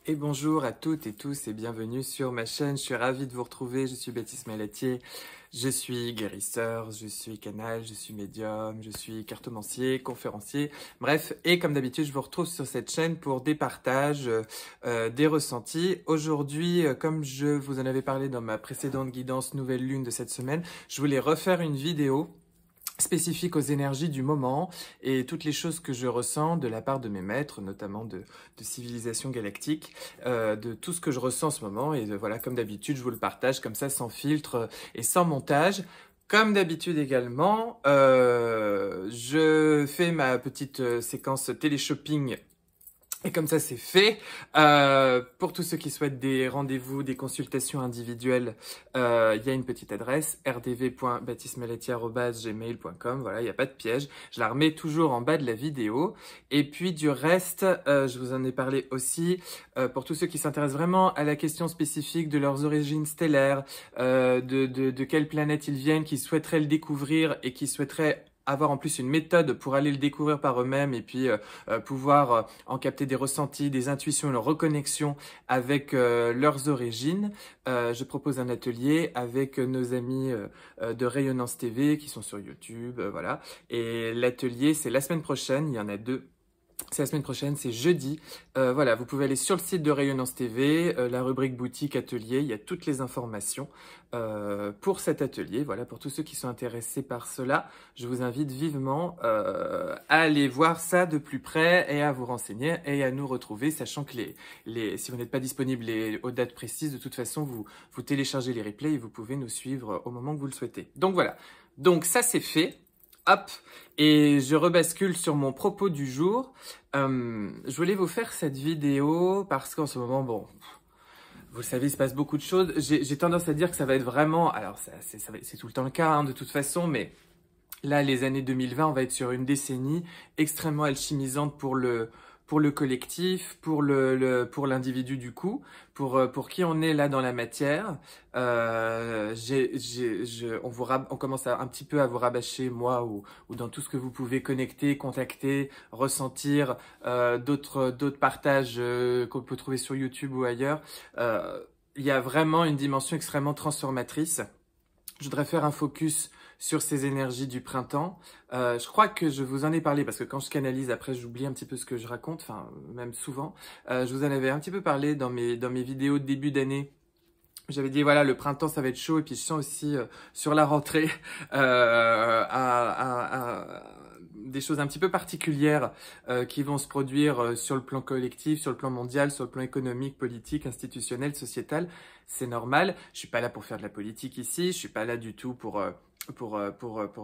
Et bonjour à toutes et tous et bienvenue sur ma chaîne. Je suis ravie de vous retrouver. Je suis Baptiste Malatier. Je suis guérisseur, je suis canal, je suis médium, je suis cartomancier, conférencier. Bref, et comme d'habitude, je vous retrouve sur cette chaîne pour des partages, des ressentis. Aujourd'hui, comme je vous en avais parlé dans ma précédente guidance Nouvelle Lune de cette semaine, je voulais refaire une vidéo spécifique aux énergies du moment et toutes les choses que je ressens de la part de mes maîtres, notamment de civilisation galactique, de tout ce que je ressens en ce moment. Et voilà, comme d'habitude, je vous le partage comme ça, sans filtre et sans montage. Comme d'habitude également, je fais ma petite séquence télé-shopping. Et comme ça, c'est fait. Pour tous ceux qui souhaitent des rendez-vous, des consultations individuelles, il y a une petite adresse, rdv.baptismalatier@gmail.com. Voilà, il n'y a pas de piège. Je la remets toujours en bas de la vidéo. Et puis du reste, je vous en ai parlé aussi, pour tous ceux qui s'intéressent vraiment à la question spécifique de leurs origines stellaires, de quelle planète ils viennent, qui souhaiteraient le découvrir et qui souhaiteraient avoir en plus une méthode pour aller le découvrir par eux-mêmes et puis pouvoir en capter des ressentis, des intuitions, une reconnexion avec leurs origines. Je propose un atelier avec nos amis de Rayonnance TV qui sont sur YouTube, voilà. Et l'atelier, c'est la semaine prochaine, il y en a deux. C'est la semaine prochaine, c'est jeudi. Voilà, vous pouvez aller sur le site de Rayonnance TV, la rubrique boutique atelier, il y a toutes les informations pour cet atelier. Voilà, pour tous ceux qui sont intéressés par cela, je vous invite vivement à aller voir ça de plus près et à vous renseigner et à nous retrouver, sachant que si vous n'êtes pas disponible aux dates précises, de toute façon, vous téléchargez les replays et vous pouvez nous suivre au moment que vous le souhaitez. Donc voilà, donc ça c'est fait. Hop, et je rebascule sur mon propos du jour. Je voulais vous faire cette vidéo parce qu'en ce moment, bon, vous le savez, il se passe beaucoup de choses. J'ai tendance à dire que ça va être vraiment, alors c'est tout le temps le cas hein, de toute façon, mais là, les années 2020, on va être sur une décennie extrêmement alchimisante pour le collectif, pour l'individu du coup, pour qui on est là dans la matière. On commence un petit peu à vous rabâcher, moi, ou dans tout ce que vous pouvez connecter, contacter, ressentir, d'autres partages qu'on peut trouver sur YouTube ou ailleurs. Il y a vraiment une dimension extrêmement transformatrice. Je voudrais faire un focus sur ces énergies du printemps. Je crois que je vous en ai parlé parce que quand je canalise, après j'oublie un petit peu ce que je raconte, enfin même souvent. Je vous en avais un petit peu parlé dans mes vidéos de début d'année. J'avais dit voilà, le printemps ça va être chaud et puis je sens aussi sur la rentrée des choses un petit peu particulières qui vont se produire sur le plan collectif, sur le plan mondial, sur le plan économique, politique, institutionnel, sociétal. C'est normal. Je suis pas là pour faire de la politique ici. Je suis pas là du tout pour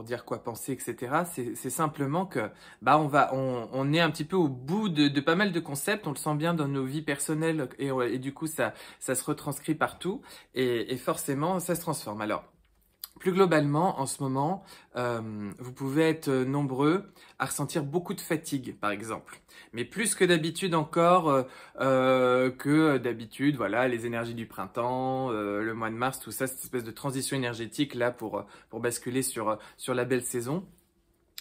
dire quoi penser, etc. C'est simplement que bah on est un petit peu au bout de pas mal de concepts. On le sent bien dans nos vies personnelles et du coup ça se retranscrit partout et forcément ça se transforme. Alors plus globalement, en ce moment, vous pouvez être nombreux à ressentir beaucoup de fatigue, par exemple. Mais plus que d'habitude encore, voilà, les énergies du printemps, le mois de mars, tout ça, cette espèce de transition énergétique là pour basculer sur la belle saison.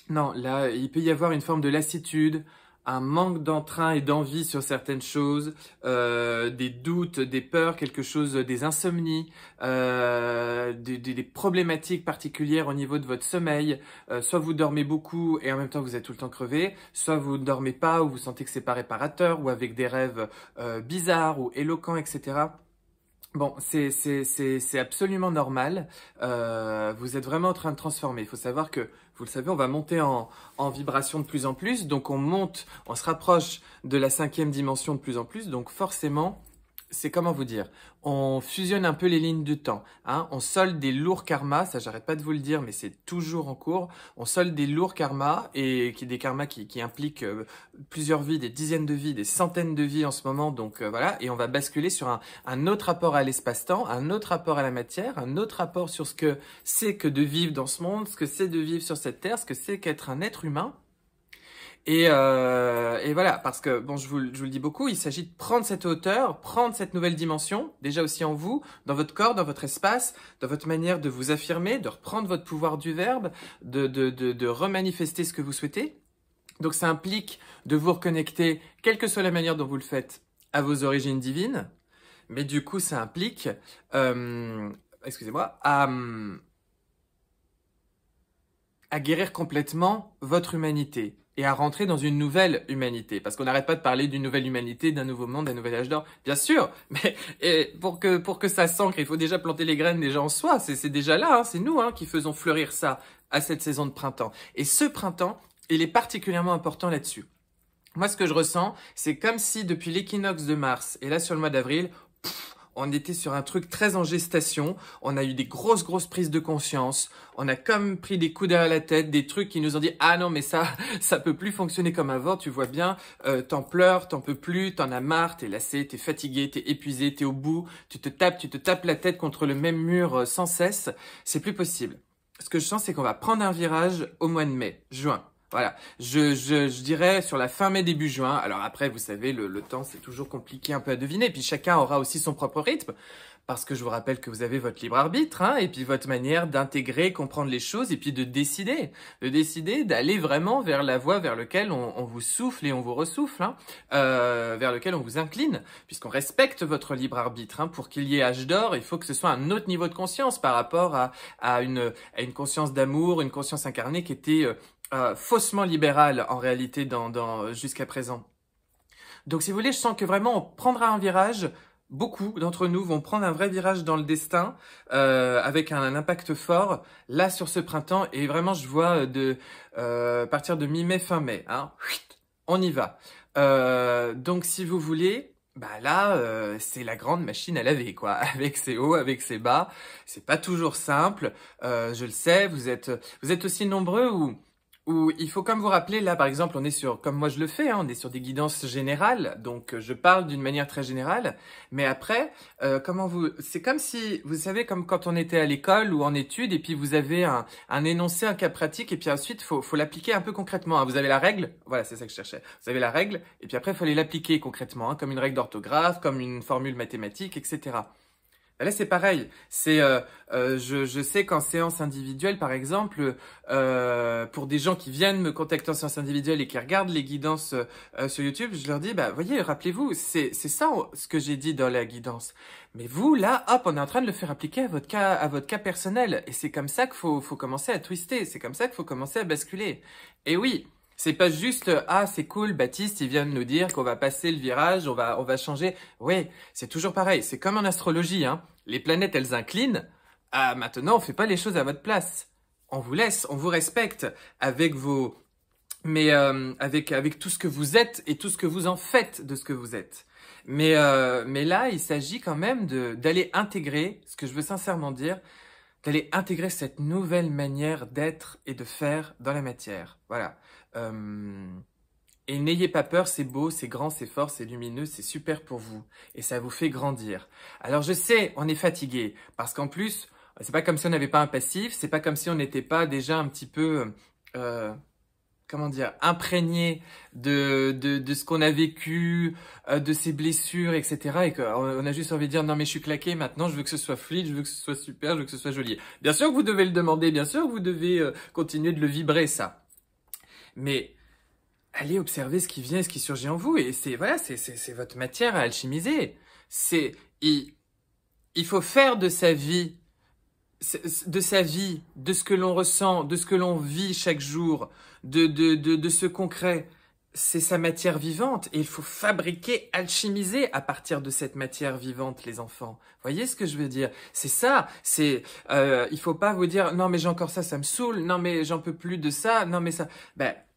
Non, là, il peut y avoir une forme de lassitude, un manque d'entrain et d'envie sur certaines choses, des doutes, des peurs, quelque chose, des insomnies, des problématiques particulières au niveau de votre sommeil. Soit vous dormez beaucoup et en même temps vous êtes tout le temps crevé, soit vous ne dormez pas ou vous sentez que c'est pas réparateur ou avec des rêves bizarres ou éloquents, etc. Bon, c'est absolument normal. Vous êtes vraiment en train de transformer. Il faut savoir que, vous le savez, on va monter en vibration de plus en plus. Donc, on se rapproche de la 5e dimension de plus en plus. Donc, forcément, c'est comment vous dire, on fusionne un peu les lignes de temps, hein, on solde des lourds karmas, ça j'arrête pas de vous le dire, mais c'est toujours en cours, on solde des lourds karmas, et des karmas qui impliquent plusieurs vies, des dizaines de vies, des centaines de vies en ce moment, donc voilà, et on va basculer sur un autre rapport à l'espace-temps, un autre rapport à la matière, un autre rapport sur ce que c'est que de vivre dans ce monde, ce que c'est de vivre sur cette terre, ce que c'est qu'être un être humain. Et voilà, parce que, bon, je vous le dis beaucoup, il s'agit de prendre cette hauteur, prendre cette nouvelle dimension, déjà aussi en vous, dans votre corps, dans votre espace, dans votre manière de vous affirmer, de reprendre votre pouvoir du verbe, de remanifester ce que vous souhaitez. Donc ça implique de vous reconnecter, quelle que soit la manière dont vous le faites, à vos origines divines, mais du coup, ça implique, excusez-moi, à guérir complètement votre humanité et à rentrer dans une nouvelle humanité. Parce qu'on n'arrête pas de parler d'une nouvelle humanité, d'un nouveau monde, d'un nouvel âge d'or. Bien sûr, mais pour que ça s'ancre, il faut déjà planter les graines déjà en soi. C'est déjà là, hein, c'est nous qui faisons fleurir ça à cette saison de printemps. Et ce printemps, il est particulièrement important là-dessus. Moi, ce que je ressens, c'est comme si depuis l'équinoxe de mars et là sur le mois d'avril, on était sur un truc très en gestation, on a eu des grosses prises de conscience, on a comme pris des coups derrière la tête, des trucs qui nous ont dit « Ah non, mais ça peut plus fonctionner comme avant, tu vois bien, t'en pleures, t'en peux plus, t'en as marre, t'es lassé, t'es fatigué, t'es épuisé, t'es au bout, tu te tapes la tête contre le même mur sans cesse, c'est plus possible. » Ce que je sens, c'est qu'on va prendre un virage au mois de mai, juin. Voilà, je dirais sur la fin mai, début juin. Alors après, vous savez, le temps, c'est toujours compliqué un peu à deviner. Puis chacun aura aussi son propre rythme. Parce que je vous rappelle que vous avez votre libre arbitre, et puis votre manière d'intégrer, comprendre les choses, et puis de décider d'aller vraiment vers la voie vers laquelle on vous souffle et on vous ressouffle, vers lequel on vous incline, puisqu'on respecte votre libre arbitre. Pour qu'il y ait âge d'or, il faut que ce soit un autre niveau de conscience par rapport à une conscience d'amour, une conscience incarnée qui était faussement libérale en réalité jusqu'à présent. Donc si vous voulez, je sens que vraiment on prendra un virage. Beaucoup d'entre nous vont prendre un vrai virage dans le destin avec un impact fort là sur ce printemps, et vraiment je vois partir de mi-mai, fin mai. On y va. Donc si vous voulez, là c'est la grande machine à laver quoi, avec ses hauts, avec ses bas. C'est pas toujours simple. Je le sais. Vous êtes aussi nombreux où il faut comme vous rappeler, là par exemple, on est sur, comme moi je le fais, on est sur des guidances générales, donc je parle d'une manière très générale, mais après, c'est comme si, vous savez, comme quand on était à l'école ou en études, et puis vous avez un énoncé, un cas pratique, et puis ensuite, faut l'appliquer un peu concrètement. Vous avez la règle, voilà, c'est ça que je cherchais. Vous avez la règle, et puis après, il fallait l'appliquer concrètement, comme une règle d'orthographe, comme une formule mathématique, etc. Là, c'est pareil. Je sais qu'en séance individuelle, par exemple, pour des gens qui viennent me contacter en séance individuelle et qui regardent les guidances sur YouTube, je leur dis, voyez, rappelez-vous, c'est ça ce que j'ai dit dans la guidance. Mais vous, là, hop, on est en train de le faire appliquer à votre cas personnel. Et c'est comme ça qu'il faut commencer à twister. C'est comme ça qu'il faut commencer à basculer. Et oui. C'est pas juste c'est cool, Baptiste, il vient de nous dire qu'on va passer le virage, on va changer. Oui, c'est toujours pareil. C'est comme en astrologie, Les planètes, elles inclinent. Maintenant, on fait pas les choses à votre place. On vous laisse, on vous respecte avec avec tout ce que vous êtes et tout ce que vous en faites de ce que vous êtes. Mais là, il s'agit quand même d'aller intégrer, ce que je veux sincèrement dire, d'aller intégrer cette nouvelle manière d'être et de faire dans la matière. Voilà. Et n'ayez pas peur, c'est beau, c'est grand, c'est fort, c'est lumineux, c'est super pour vous. Et ça vous fait grandir. Alors je sais, on est fatigué, parce qu'en plus, c'est pas comme si on n'avait pas un passif, c'est pas comme si on n'était pas déjà un petit peu, comment dire, imprégné de ce qu'on a vécu, de ses blessures, etc. Et qu'on a juste envie de dire, non mais je suis claqué, maintenant je veux que ce soit fluide, je veux que ce soit super, je veux que ce soit joli. Bien sûr que vous devez le demander, bien sûr que vous devez continuer de le vibrer, ça. Mais allez observer ce qui vient et ce qui surgit en vous. Et c'est votre matière à alchimiser. Il faut faire de sa vie, de ce que l'on ressent, de ce que l'on vit chaque jour, de ce concret. C'est sa matière vivante et il faut fabriquer, alchimiser à partir de cette matière vivante, les enfants. Voyez ce que je veux dire? C'est ça. Il faut pas vous dire non mais j'ai encore ça me saoule. Non mais j'en peux plus de ça. Non mais ça.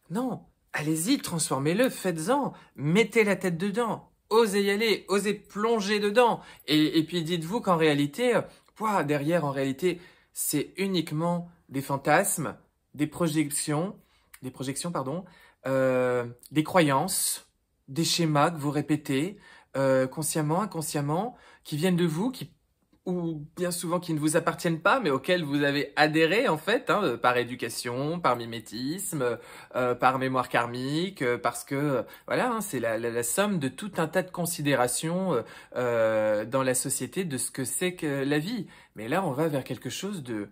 Non. Allez-y, transformez-le, faites-en, mettez la tête dedans, osez y aller, osez plonger dedans. Et puis dites-vous qu'en réalité, derrière, en réalité, c'est uniquement des fantasmes, des projections, des croyances, des schémas que vous répétez consciemment, inconsciemment, qui viennent de vous, ou bien souvent qui ne vous appartiennent pas, mais auxquels vous avez adhéré en fait, par éducation, par mimétisme, par mémoire karmique, parce que voilà, c'est la somme de tout un tas de considérations dans la société de ce que c'est que la vie. Mais là, on va vers quelque chose de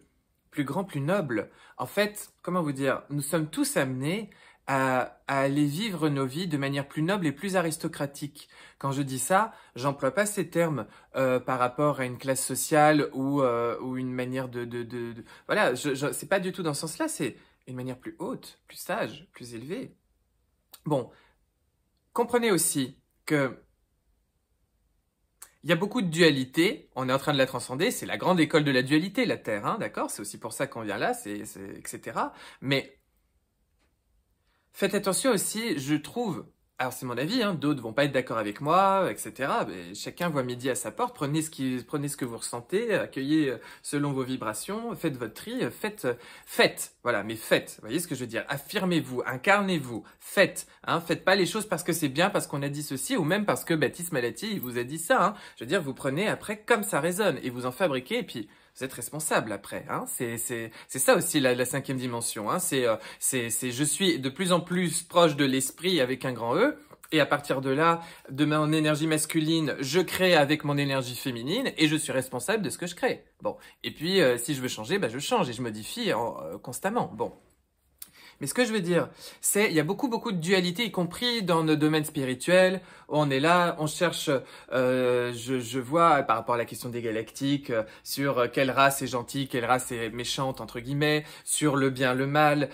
plus grand, plus noble. En fait, comment vous dire, nous sommes tous amenés à aller vivre nos vies de manière plus noble et plus aristocratique. Quand je dis ça, j'emploie pas ces termes par rapport à une classe sociale ou une manière voilà, c'est pas du tout dans ce sens-là, c'est une manière plus haute, plus sage, plus élevée. Bon, comprenez aussi que il y a beaucoup de dualité, on est en train de la transcender, c'est la grande école de la dualité, la Terre, hein, d'accord? C'est aussi pour ça qu'on vient là, etc. Mais faites attention aussi, je trouve, alors c'est mon avis, hein, d'autres vont pas être d'accord avec moi, etc. Mais chacun voit midi à sa porte, prenez ce que vous ressentez, accueillez selon vos vibrations, faites votre tri, faites, voilà, mais faites, vous voyez ce que je veux dire? Affirmez-vous, incarnez-vous, faites, hein, faites pas les choses parce que c'est bien, parce qu'on a dit ceci, ou même parce que Baptiste Malati, il vous a dit ça, hein. Je veux dire, vous prenez après comme ça résonne, et vous en fabriquez, et puis vous êtes responsable après, hein. C'est ça aussi la cinquième dimension, hein. Je suis de plus en plus proche de l'esprit avec un grand E. Et à partir de là, de mon énergie masculine, je crée avec mon énergie féminine et je suis responsable de ce que je crée. Bon. Et puis, si je veux changer, bah, je change et je modifie constamment. Bon. Mais ce que je veux dire, c'est il y a beaucoup de dualité, y compris dans le domaine spirituel. On est là, on cherche, je vois par rapport à la question des galactiques, sur quelle race est gentille, quelle race est méchante, entre guillemets, sur le bien, le mal,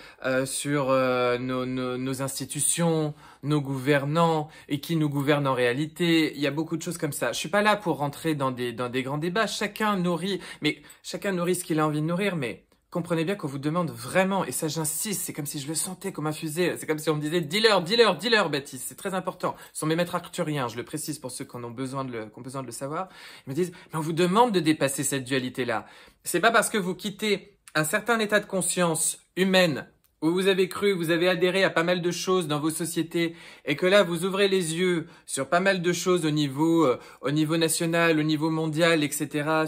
sur nos institutions, nos gouvernants, et qui nous gouvernent en réalité. Il y a beaucoup de choses comme ça. Je suis pas là pour rentrer dans des grands débats. Chacun nourrit ce qu'il a envie de nourrir, mais comprenez bien qu'on vous demande vraiment, et ça j'insiste, c'est comme si je le sentais comme infusé, c'est comme si on me disait dealer, Baptiste, c'est très important. Ce sont mes maîtres arcturiens, je le précise pour ceux qui ont besoin de le savoir. Ils me disent, mais on vous demande de dépasser cette dualité-là. C'est pas parce que vous quittez un certain état de conscience humaine où vous avez cru, vous avez adhéré à pas mal de choses dans vos sociétés et que là vous ouvrez les yeux sur pas mal de choses au niveau national, au niveau mondial, etc.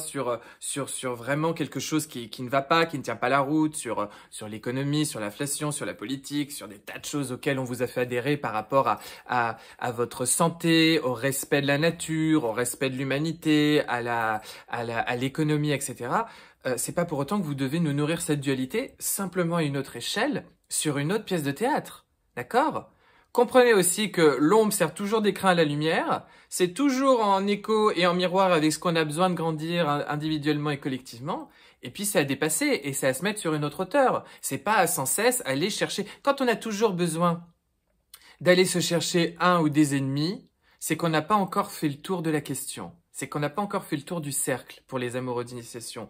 Sur vraiment quelque chose qui ne va pas, qui ne tient pas la route, sur l'économie, sur l'inflation, sur la politique, sur des tas de choses auxquelles on vous a fait adhérer par rapport à votre santé, au respect de la nature, au respect de l'humanité, à l'économie, etc. C'est pas pour autant que vous devez nous nourrir cette dualité simplement à une autre échelle, sur une autre pièce de théâtre. D'accord? Comprenez aussi que l'ombre sert toujours d'écrin à la lumière, c'est toujours en écho et en miroir avec ce qu'on a besoin de grandir individuellement et collectivement, et puis c'est à dépasser et c'est à se mettre sur une autre hauteur. C'est pas à sans cesse aller chercher. Quand on a toujours besoin d'aller se chercher un ou des ennemis, c'est qu'on n'a pas encore fait le tour de la question. C'est qu'on n'a pas encore fait le tour du cercle pour les amoureux d'initiation.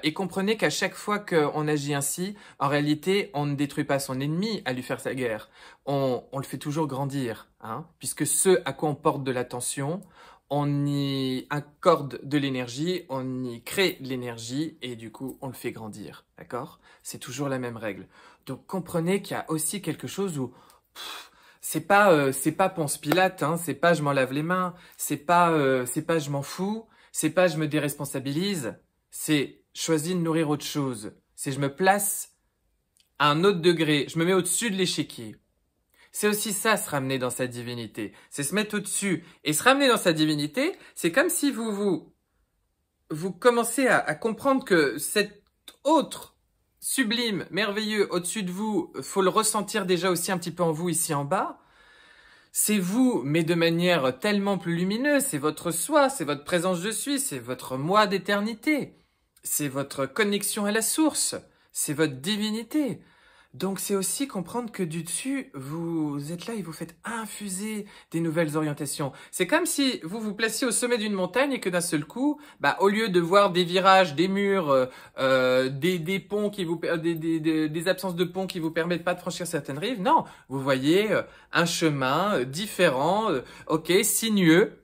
Et comprenez qu'à chaque fois qu'on agit ainsi, en réalité, on ne détruit pas son ennemi à lui faire sa guerre. On le fait toujours grandir, hein, puisque ce à quoi on porte de l'attention, on y accorde de l'énergie, on y crée de l'énergie et du coup, on le fait grandir. D'accord? C'est toujours la même règle. Donc comprenez qu'il y a aussi quelque chose où... c'est pas Ponce Pilate, hein, c'est pas je m'en lave les mains, c'est pas je m'en fous, c'est pas je me déresponsabilise, c'est choisir de nourrir autre chose. C'est je me place à un autre degré, je me mets au-dessus de l'échiquier. C'est aussi ça, se ramener dans sa divinité. C'est se mettre au-dessus. Et se ramener dans sa divinité, c'est comme si vous commencez à comprendre que cet autre sublime, merveilleux, au-dessus de vous, faut le ressentir déjà aussi un petit peu en vous, ici en bas. C'est vous, mais de manière tellement plus lumineuse, c'est votre soi, c'est votre présence je suis, c'est votre moi d'éternité, c'est votre connexion à la source, c'est votre divinité. Donc c'est aussi comprendre que du dessus, vous êtes là et vous faites infuser des nouvelles orientations. C'est comme si vous vous placiez au sommet d'une montagne et que d'un seul coup, au lieu de voir des virages, des murs, des ponts qui vous, des absences de ponts qui vous permettent pas de franchir certaines rives, non, vous voyez un chemin différent, ok, sinueux,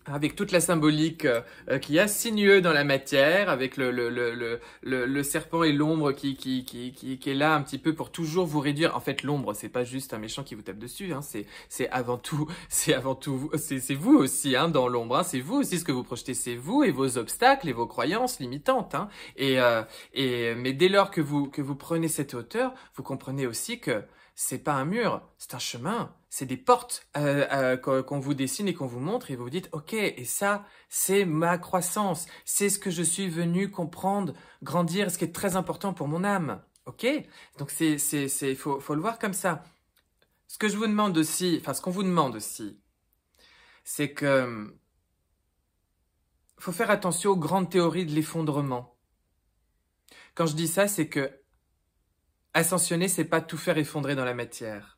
avec toute la symbolique qu'il y a, sinueux dans la matière, avec le serpent et l'ombre qui est là un petit peu pour toujours vous réduire. En fait, l'ombre, c'est pas juste un méchant qui vous tape dessus, hein, c'est avant tout, c'est vous aussi, hein, dans l'ombre, hein, c'est vous aussi ce que vous projetez, c'est vous et vos obstacles et vos croyances limitantes, hein, mais dès lors que vous prenez cette hauteur, vous comprenez aussi que c'est pas un mur, c'est un chemin, c'est des portes qu'on vous dessine et qu'on vous montre et vous vous dites ok, et ça c'est ma croissance, c'est ce que je suis venu comprendre, grandir, ce qui est très important pour mon âme. Ok? Donc faut le voir comme ça. Ce que je vous demande aussi, enfin ce qu'on vous demande aussi, c'est que faut faire attention aux grandes théories de l'effondrement. Quand je dis ça, c'est que ascensionner, c'est pas tout faire effondrer dans la matière.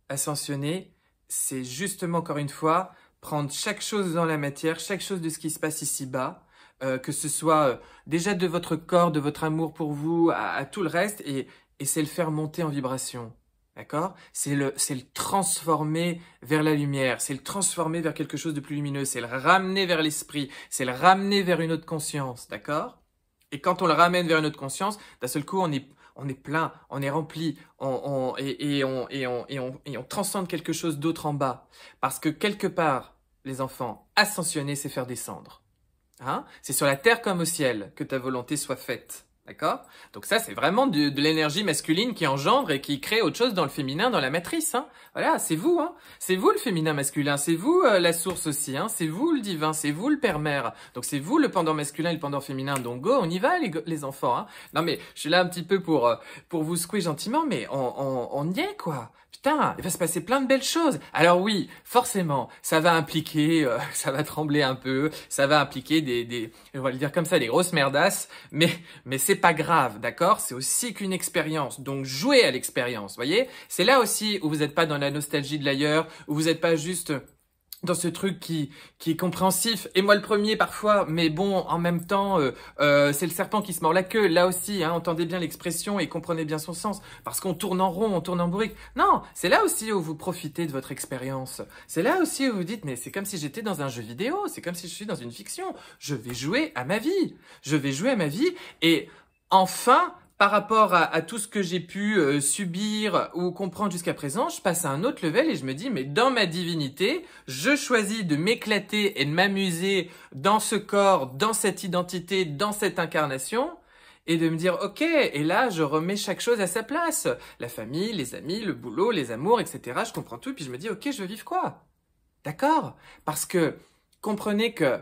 Ascensionner, c'est justement, encore une fois, prendre chaque chose dans la matière, chaque chose de ce qui se passe ici-bas, que ce soit déjà de votre corps, de votre amour pour vous, à tout le reste, et c'est le faire monter en vibration. D'accord? C'est le transformer vers la lumière, c'est le transformer vers quelque chose de plus lumineux, c'est le ramener vers l'esprit, c'est le ramener vers une autre conscience. D'accord? Et quand on le ramène vers une autre conscience, d'un seul coup, on est plein, on est rempli, et on transcende quelque chose d'autre en bas. Parce que quelque part, les enfants, ascensionner, c'est faire descendre. Hein? C'est sur la terre comme au ciel que ta volonté soit faite. D'accord? Donc ça, c'est vraiment de l'énergie masculine qui engendre et qui crée autre chose dans le féminin, dans la matrice. Hein? Voilà, c'est vous. Hein? C'est vous le féminin masculin, c'est vous la source aussi. Hein? C'est vous le divin, c'est vous le père-mère. Donc c'est vous le pendant masculin et le pendant féminin. Donc go, on y va les enfants. Hein? Non mais je suis là un petit peu pour vous secouer gentiment, mais on y est quoi. Putain, il va se passer plein de belles choses. Alors oui, forcément, ça va impliquer, ça va trembler un peu, ça va impliquer on va le dire comme ça, des grosses merdasses, mais c'est pas grave, d'accord? C'est aussi qu'une expérience. Donc jouez à l'expérience, voyez? C'est là aussi où vous n'êtes pas dans la nostalgie de l'ailleurs, où vous n'êtes pas juste dans ce truc qui est compréhensif, et moi le premier parfois, mais bon, en même temps, c'est le serpent qui se mord la queue, là aussi, hein, entendez bien l'expression et comprenez bien son sens, parce qu'on tourne en rond, on tourne en bourrique. Non, c'est là aussi où vous profitez de votre expérience, c'est là aussi où vous dites, mais c'est comme si j'étais dans un jeu vidéo, c'est comme si je suis dans une fiction, je vais jouer à ma vie, et enfin, par rapport à tout ce que j'ai pu subir ou comprendre jusqu'à présent, je passe à un autre level et je me dis, mais dans ma divinité, je choisis de m'éclater et de m'amuser dans ce corps, dans cette identité, dans cette incarnation, et de me dire, ok, et là, je remets chaque chose à sa place. La famille, les amis, le boulot, les amours, etc. Je comprends tout, et puis je me dis, ok, je veux vivre quoi? D'accord? Parce que, comprenez que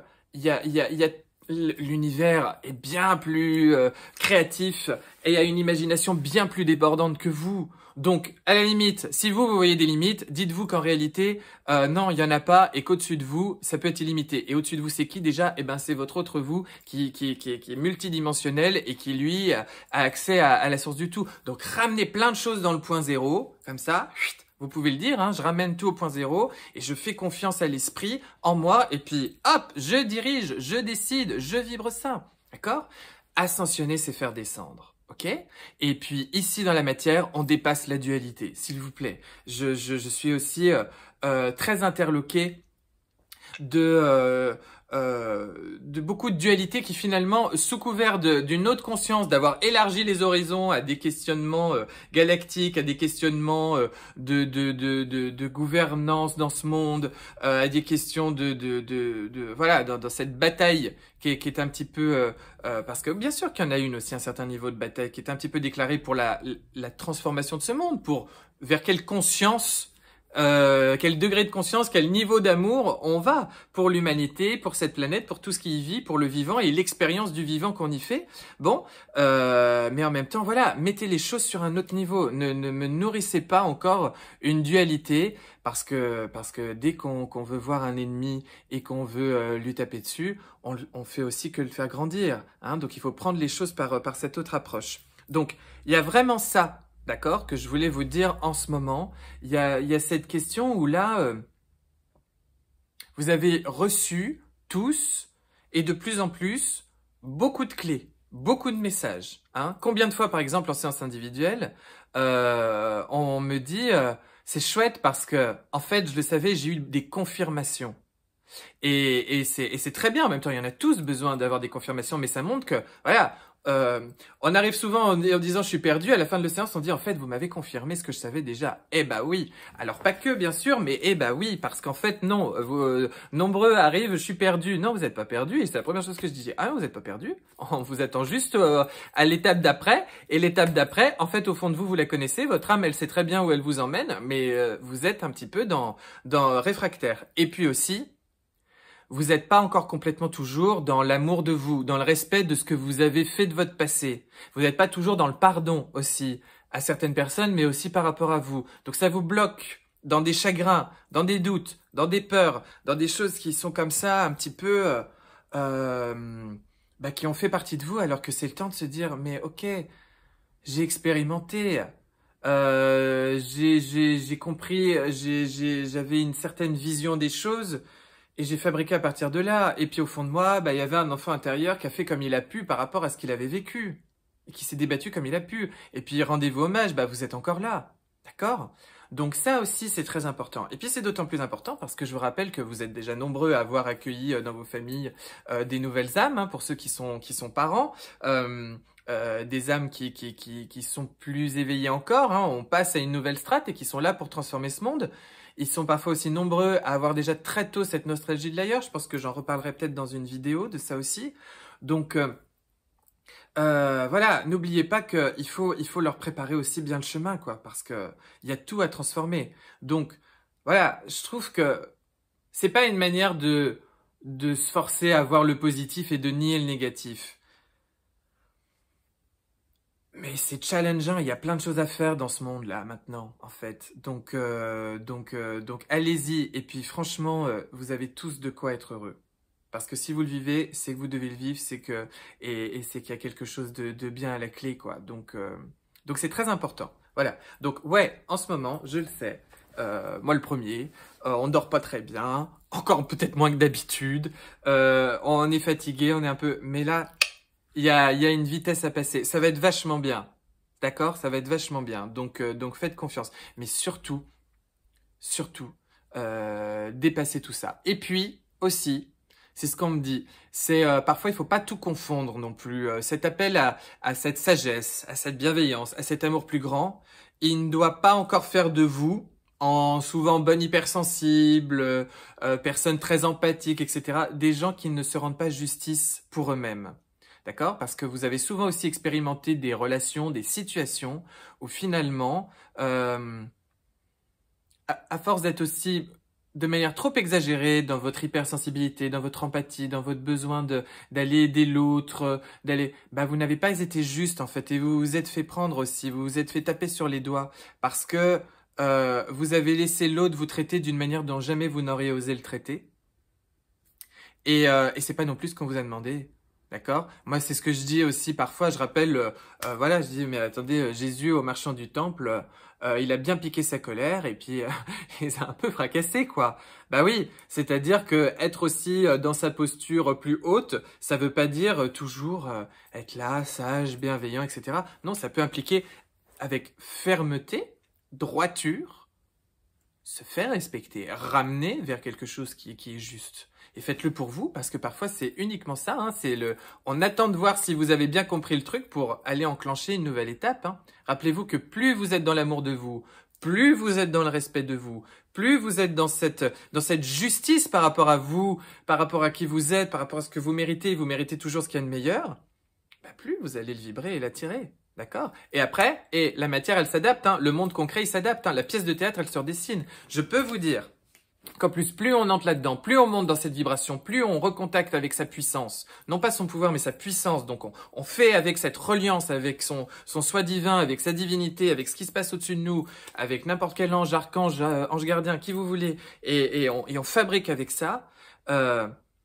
l'univers est bien plus créatif et a une imagination bien plus débordante que vous. Donc, à la limite, si vous voyez des limites, dites-vous qu'en réalité, non, il n'y en a pas et qu'au-dessus de vous, ça peut être illimité. Et au-dessus de vous, c'est qui déjà? Eh ben, c'est votre autre vous qui est multidimensionnel et qui, lui, a accès à la source du tout. Donc, ramenez plein de choses dans le point zéro, comme ça, vous pouvez le dire, hein, je ramène tout au point zéro et je fais confiance à l'esprit, en moi, et puis hop, je dirige, je décide, je vibre ça. D'accord? Ascensionner, c'est faire descendre. Ok? Et puis ici dans la matière, on dépasse la dualité, s'il vous plaît. Je suis aussi très interloqué de beaucoup de dualités qui finalement, sous couvert d'une autre conscience, d'avoir élargi les horizons à des questionnements galactiques, à des questionnements de gouvernance dans ce monde, à des questions voilà, dans cette bataille qui est un petit peu parce que bien sûr qu'il y en a une aussi, un certain niveau de bataille qui est un petit peu déclaré pour la transformation de ce monde, vers quelle conscience, quel degré de conscience, quel niveau d'amour on va pour l'humanité, pour cette planète, pour tout ce qui y vit, pour le vivant et l'expérience du vivant qu'on y fait. Bon, mais en même temps, voilà, mettez les choses sur un autre niveau. Ne me nourrissez pas encore une dualité parce que dès qu'on veut voir un ennemi et qu'on veut lui taper dessus, on fait aussi que le faire grandir. Hein, donc il faut prendre les choses par cette autre approche. Donc il y a vraiment ça. D'accord, que je voulais vous dire en ce moment. Il y a cette question où là, vous avez reçu tous et de plus en plus beaucoup de clés, beaucoup de messages. Hein. Combien de fois, par exemple, en séance individuelle, on me dit c'est chouette parce que, en fait, je le savais, j'ai eu des confirmations. Et c'est très bien. En même temps, il y en a tous besoin d'avoir des confirmations, mais ça montre que, voilà. On arrive souvent en disant je suis perdu, à la fin de la séance on dit en fait vous m'avez confirmé ce que je savais déjà. Eh bah oui, alors pas que bien sûr, mais eh bah oui, parce qu'en fait non, nombreux arrivent, je suis perdu. Non, vous n'êtes pas perdu, et c'est la première chose que je disais. Ah, vous n'êtes pas perdu, on vous attend juste à l'étape d'après, et l'étape d'après, en fait au fond de vous, vous la connaissez, votre âme elle sait très bien où elle vous emmène, mais vous êtes un petit peu dans réfractaire. Et puis aussi, vous n'êtes pas encore complètement toujours dans l'amour de vous, dans le respect de ce que vous avez fait de votre passé. Vous n'êtes pas toujours dans le pardon aussi à certaines personnes, mais aussi par rapport à vous. Donc ça vous bloque dans des chagrins, dans des doutes, dans des peurs, dans des choses qui sont comme ça un petit peu, qui ont fait partie de vous, alors que c'est le temps de se dire, mais ok, j'ai expérimenté, j'ai compris, j'avais une certaine vision des choses et j'ai fabriqué à partir de là. Et puis au fond de moi, il y avait un enfant intérieur qui a fait comme il a pu par rapport à ce qu'il avait vécu et qui s'est débattu comme il a pu. Et puis rendez-vous hommage, vous êtes encore là, d'accord? Donc ça aussi, c'est très important. Et puis c'est d'autant plus important parce que je vous rappelle que vous êtes déjà nombreux à avoir accueilli dans vos familles des nouvelles âmes, hein, pour ceux qui sont parents. Des âmes qui sont plus éveillées encore, hein, on passe à une nouvelle strate et qui sont là pour transformer ce monde. Ils sont parfois aussi nombreux à avoir déjà très tôt cette nostalgie de l'ailleurs. Je pense que j'en reparlerai peut-être dans une vidéo de ça aussi. Donc voilà, n'oubliez pas qu'il faut leur préparer aussi bien le chemin, quoi, parce que il y a tout à transformer. Donc voilà, je trouve que c'est pas une manière de se forcer à voir le positif et de nier le négatif. Mais c'est challengeant, il y a plein de choses à faire dans ce monde-là maintenant, en fait. Donc allez-y. Et puis franchement, vous avez tous de quoi être heureux. Parce que si vous le vivez, c'est que vous devez le vivre, et c'est qu'il y a quelque chose de bien à la clé, quoi. Donc c'est très important. Voilà. Donc ouais, en ce moment, je le sais. Moi le premier, on dort pas très bien, encore peut-être moins que d'habitude. On est fatigué, on est un peu. Mais là. Il y a une vitesse à passer. Ça va être vachement bien. D'accord? Ça va être vachement bien. Donc faites confiance. Mais surtout, dépassez tout ça. Et puis, aussi, c'est ce qu'on me dit. C'est parfois, il faut pas tout confondre non plus. Cet appel à cette sagesse, à cette bienveillance, à cet amour plus grand, il ne doit pas encore faire de vous, en souvent bonne hypersensible, personne très empathique, etc., des gens qui ne se rendent pas justice pour eux-mêmes. D'accord? Parce que vous avez souvent aussi expérimenté des relations, des situations où finalement, à force d'être aussi de manière trop exagérée dans votre hypersensibilité, dans votre empathie, dans votre besoin d'aller aider l'autre, vous n'avez pas été juste en fait, et vous vous êtes fait prendre aussi, vous vous êtes fait taper sur les doigts parce que vous avez laissé l'autre vous traiter d'une manière dont jamais vous n'auriez osé le traiter. Et c'est pas non plus ce qu'on vous a demandé. D'accord? Moi, c'est ce que je dis aussi parfois. Je rappelle, voilà, je dis, mais attendez, Jésus au marchand du temple, il a bien piqué sa colère et puis il s'est un peu fracassé, quoi. Bah oui, c'est-à-dire que être aussi dans sa posture plus haute, ça veut pas dire toujours être là, sage, bienveillant, etc. Non, ça peut impliquer avec fermeté, droiture, se faire respecter, ramener vers quelque chose qui est juste. Et faites-le pour vous, parce que parfois c'est uniquement ça, hein, on attend de voir si vous avez bien compris le truc pour aller enclencher une nouvelle étape. Hein. Rappelez-vous que plus vous êtes dans l'amour de vous, plus vous êtes dans le respect de vous, plus vous êtes dans cette justice par rapport à vous, par rapport à qui vous êtes, par rapport à ce que vous méritez toujours ce qu'il y a de meilleur, plus vous allez le vibrer et l'attirer. D'accord? Et après, la matière, elle s'adapte. Hein, le monde concret, il s'adapte. Hein, la pièce de théâtre, elle se redessine. Je peux vous dire qu'en plus on entre là-dedans, plus on monte dans cette vibration, plus on recontacte avec sa puissance. Non pas son pouvoir, mais sa puissance. Donc on fait avec cette reliance, avec son soi divin, avec sa divinité, avec ce qui se passe au-dessus de nous, avec n'importe quel ange, archange, ange gardien, qui vous voulez. Et on fabrique avec ça.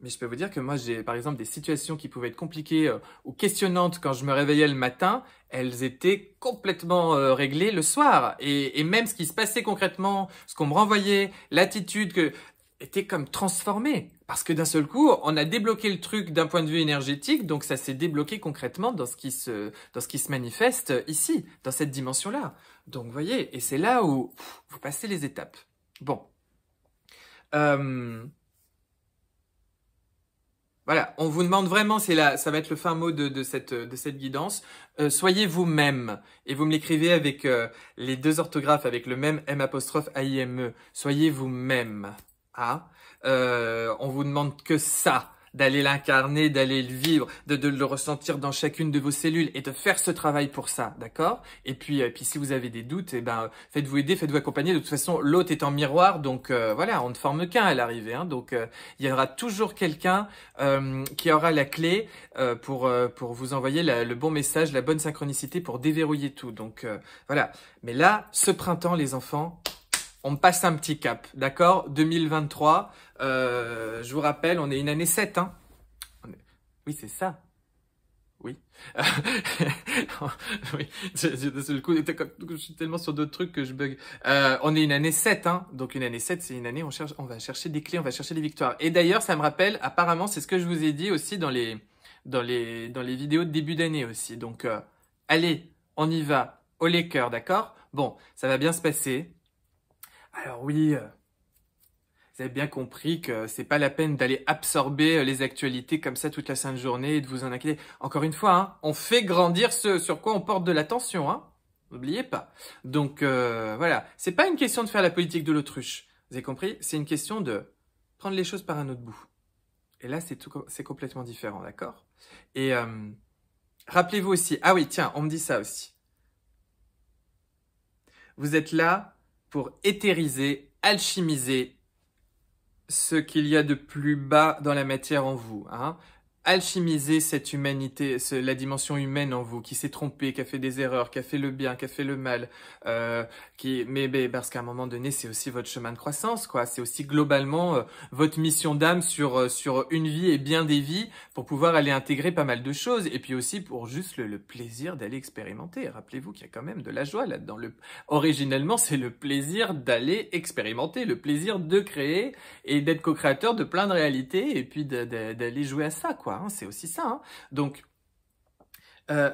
Mais je peux vous dire que moi, j'ai par exemple des situations qui pouvaient être compliquées ou questionnantes quand je me réveillais le matin, elles étaient complètement réglées le soir. Et même ce qui se passait concrètement, ce qu'on me renvoyait, l'attitude était comme transformée. Parce que d'un seul coup, on a débloqué le truc d'un point de vue énergétique, donc ça s'est débloqué concrètement dans ce qui se manifeste ici, dans cette dimension-là. Donc vous voyez, et c'est là où vous passez les étapes. Bon. Voilà, on vous demande vraiment, ça va être le fin mot de cette guidance. Soyez vous-même, et vous me l'écrivez avec les deux orthographes, avec le même M''AIME. Soyez vous-même. Ah, on vous demande que ça. d'aller l'incarner, d'aller le vivre, de le ressentir dans chacune de vos cellules et de faire ce travail pour ça, d'accord? Et puis si vous avez des doutes, eh ben faites-vous aider, faites-vous accompagner. De toute façon, l'autre est en miroir, donc voilà, on ne forme qu'un à l'arrivée, hein, donc il y aura toujours quelqu'un qui aura la clé pour vous envoyer le bon message, la bonne synchronicité pour déverrouiller tout. Donc voilà. Mais là, ce printemps, les enfants, on passe un petit cap, d'accord? 2023, je vous rappelle, on est une année 7, hein? Oui, c'est ça. Oui. Oui. Le coup, je suis tellement sur d'autres trucs que je bug. On est une année 7, hein. Donc une année 7, c'est une année où on va chercher des clés, on va chercher des victoires. Et d'ailleurs, ça me rappelle, apparemment, c'est ce que je vous ai dit aussi dans les vidéos de début d'année aussi. Donc, allez, on y va, au les cœurs, d'accord? Bon, ça va bien se passer. Alors oui, vous avez bien compris que c'est pas la peine d'aller absorber les actualités comme ça toute la sainte journée et de vous en inquiéter. Encore une fois, hein, on fait grandir ce sur quoi on porte de l'attention, hein. N'oubliez pas. Donc voilà, c'est pas une question de faire la politique de l'autruche. Vous avez compris? C'est une question de prendre les choses par un autre bout. Et là, c'est complètement différent, d'accord? Et rappelez-vous aussi, ah oui, tiens, on me dit ça aussi. Vous êtes là pour éthériser, alchimiser ce qu'il y a de plus bas dans la matière en vous, hein. Alchimiser cette humanité, la dimension humaine en vous, qui s'est trompée, qui a fait des erreurs, qui a fait le bien, qui a fait le mal, mais parce qu'à un moment donné, c'est aussi votre chemin de croissance, quoi. C'est aussi globalement votre mission d'âme sur une vie et bien des vies pour pouvoir aller intégrer pas mal de choses, et puis aussi pour juste le plaisir d'aller expérimenter. Rappelez-vous qu'il y a quand même de la joie là-dedans. Originellement, c'est le plaisir d'aller expérimenter, le plaisir de créer et d'être co-créateur de plein de réalités, et puis d'aller jouer à ça, quoi. C'est aussi ça, hein. Donc,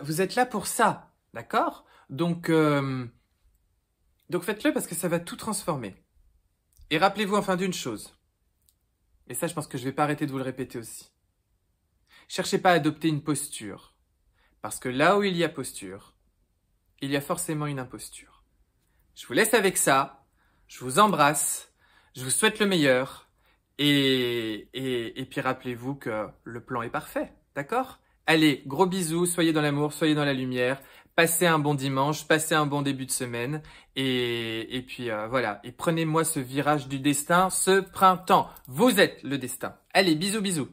vous êtes là pour ça, d'accord? Donc faites-le parce que ça va tout transformer. Et rappelez-vous enfin d'une chose. Et ça, je pense que je vais pas arrêter de vous le répéter aussi. Cherchez pas à adopter une posture. Parce que là où il y a posture, il y a forcément une imposture. Je vous laisse avec ça. Je vous embrasse. Je vous souhaite le meilleur. Et puis rappelez-vous que le plan est parfait, d'accord? Allez, gros bisous, soyez dans l'amour, soyez dans la lumière, passez un bon dimanche, passez un bon début de semaine, et puis voilà, et prenez-moi ce virage du destin ce printemps. Vous êtes le destin. Allez, bisous, bisous.